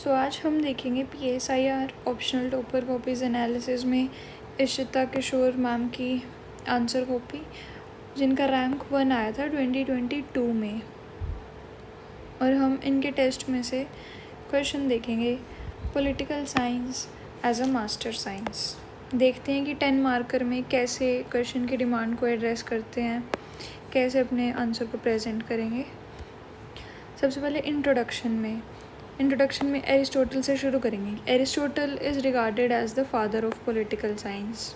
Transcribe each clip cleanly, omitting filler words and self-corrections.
सो आज हम देखेंगे PSIR optional topper copies analysis में इशिता किशोर मैम की आंसर कॉपी, जिनका रैंक 1 आया था 2022 में। और हम इनके टेस्ट में से क्वेश्चन देखेंगे। Political science as a master science. देखते हैं कि 10 मार्कर में कैसे क्वेश्चन की डिमांड को एड्रेस करते हैं, कैसे अपने आंसर को प्रेजेंट करेंगे। सबसे पहले इंट्रोडक्शन में एरिस्टोटल से शुरू करेंगे। Aristotle is regarded as the father of political science,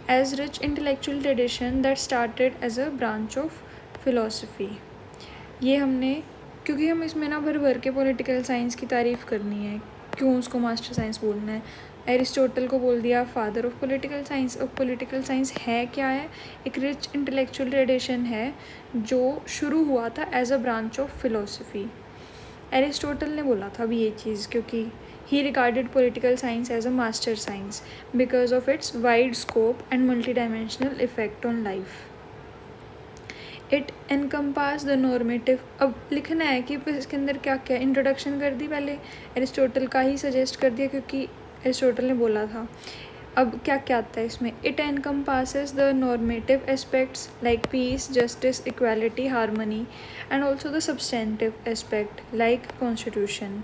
as rich intellectual tradition that started as a branch of philosophy. ये हमने, क्योंकि हम इसमें ना भर भर के पॉलिटिकल साइंस की तारीफ़ करनी है, क्यों उसको मास्टर साइंस बोलना है। एरिस्टोटल को बोल दिया फादर ऑफ पॉलिटिकल साइंस। अब पॉलिटिकल साइंस है क्या है? एक रिच इंटेलेक्चुअल ट्रेडिशन है जो शुरू हुआ था as a branch of philosophy. Aristotle ने बोला था अभी ये चीज़, क्योंकि he regarded political science as a master science because of its wide scope and multi dimensional effect on life. It encompass the normative. अब लिखना है कि इसके अंदर क्या क्या। इंट्रोडक्शन कर दी पहले, एरिस्टोटल का ही सजेस्ट कर दिया क्योंकि एरिस्टोटल ने बोला था। अब क्या क्या आता है इसमें? It encompasses the normative aspects like peace, justice, equality, harmony and also the substantive aspect like constitution.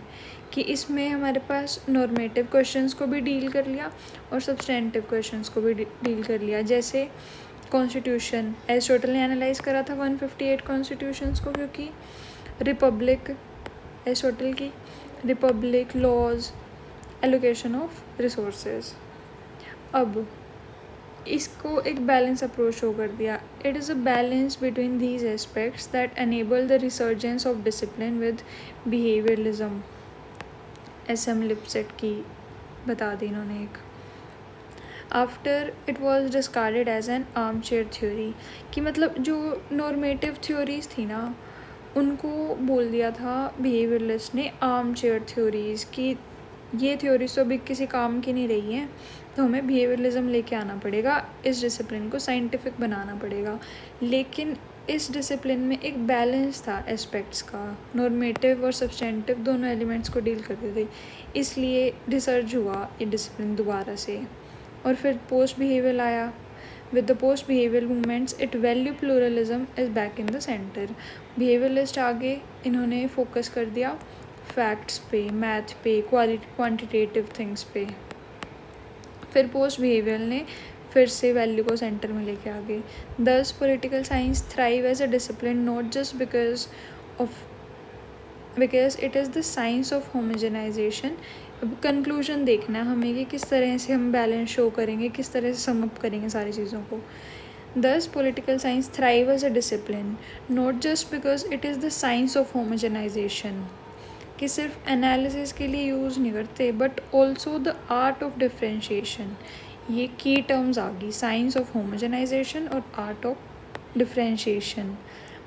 कि इसमें हमारे पास नॉर्मेटिव क्वेश्चंस को भी डील कर लिया और सब्सटेंटिव क्वेश्चंस को भी डील कर लिया। जैसे कॉन्स्टिट्यूशन, एरिस्टोटल ने एनालाइज करा था 158 कॉन्स्टिट्यूशंस को, क्योंकि रिपब्लिक, एरिस्टोटल की republic, laws, allocation of resources. अब इसको एक बैलेंस अप्रोच शो कर दिया। It is a balance between these aspects that enable the resurgence of discipline with behaviouralism. SM Lipset की बता दी इन्होंने एक। After it was discarded as an armchair theory, कि मतलब जो नॉर्मेटिव थ्योरीज थी ना, उनको बोल दिया था बिहेवियरलिस्ट ने आर्म चेयर थ्योरीज़ की। ये थ्योरीज तो अभी किसी काम की नहीं रही हैं, तो हमें बिहेवियरलिज्म लेके आना पड़ेगा, इस डिसिप्लिन को साइंटिफिक बनाना पड़ेगा। लेकिन इस डिसिप्लिन में एक बैलेंस था एस्पेक्ट्स का, नॉर्मेटिव और सब्सटेंटिव दोनों एलिमेंट्स को डील करते थे। इसलिए रिसर्च हुआ ये डिसिप्लिन दोबारा से। और फिर पोस्ट बिहेवियर आया। With the post behaviour movements it value pluralism is back in the centre. Behaviouralist आगे इन्होंने फोकस कर दिया फैक्ट्स पे, मैथ पे, क्वांटिटेटिव थिंग्स पे। फिर पोस्ट बिहेवियर ने फिर से वैल्यू को सेंटर में लेके आ गए। Thus political science thrive as a discipline not just because it is the science of homogenisation. अब कंक्लूजन देखना है हमें कि किस तरह से हम बैलेंस शो करेंगे, किस तरह से सम अप करेंगे सारी चीज़ों को। Thus political science thrive as a discipline not just because it is the science of homogenisation, कि सिर्फ एनालिसिस के लिए यूज़ नहीं करते but also the art of differentiation. ये की टर्म्स आ गई, साइंस ऑफ होमोजेनाइजेशन और आर्ट ऑफ डिफ्रेंशिएशन।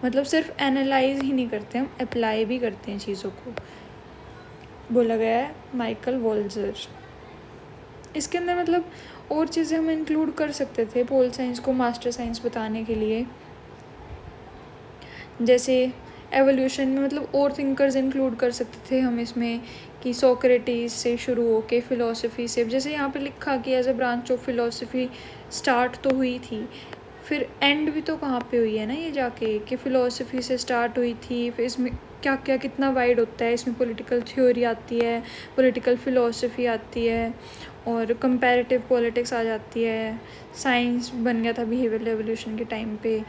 मतलब सिर्फ एनालाइज ही नहीं करते, हम अप्लाई भी करते हैं चीज़ों को, बोला गया है माइकल वॉल्जर। इसके अंदर मतलब और चीज़ें हम इंक्लूड कर सकते थे पोल साइंस को मास्टर साइंस बताने के लिए, जैसे एवोल्यूशन में मतलब और थिंकर्स इंक्लूड कर सकते थे हम इसमें, कि सोक्रेटिस से शुरू हो के फ़िलोसफी से, जैसे यहाँ पे लिखा कि as a branch of philosophy start तो हुई थी, फिर एंड भी तो कहाँ पे हुई है ना ये जाके, कि फ़िलोसफी से स्टार्ट हुई थी। फिर इसमें क्या क्या कितना वाइड होता है, इसमें पॉलिटिकल थ्योरी आती है, पॉलिटिकल फ़िलोसफी आती है और कंपैरेटिव पॉलिटिक्स आ जाती है। साइंस बन गया था बिहेवियर एवोल्यूशन के टाइम पे।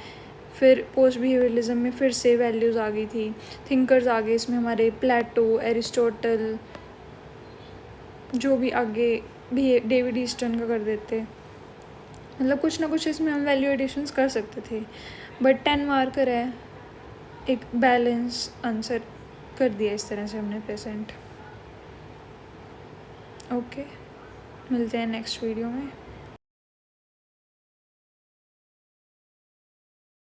फिर पोस्ट बिहेवियरलिज्म में फिर से वैल्यूज़ आ गई थी, थिंकर्स आ गए इसमें हमारे, प्लेटो, एरिस्टोटल, जो भी आगे भी डेविड ईस्टर्न का कर देते। मतलब कुछ ना कुछ इसमें हम वैल्यू एडिशंस कर सकते थे, बट 10 मार्कर है, एक बैलेंस आंसर कर दिया इस तरह से हमने प्रेजेंट। ओके, मिलते हैं नेक्स्ट वीडियो में।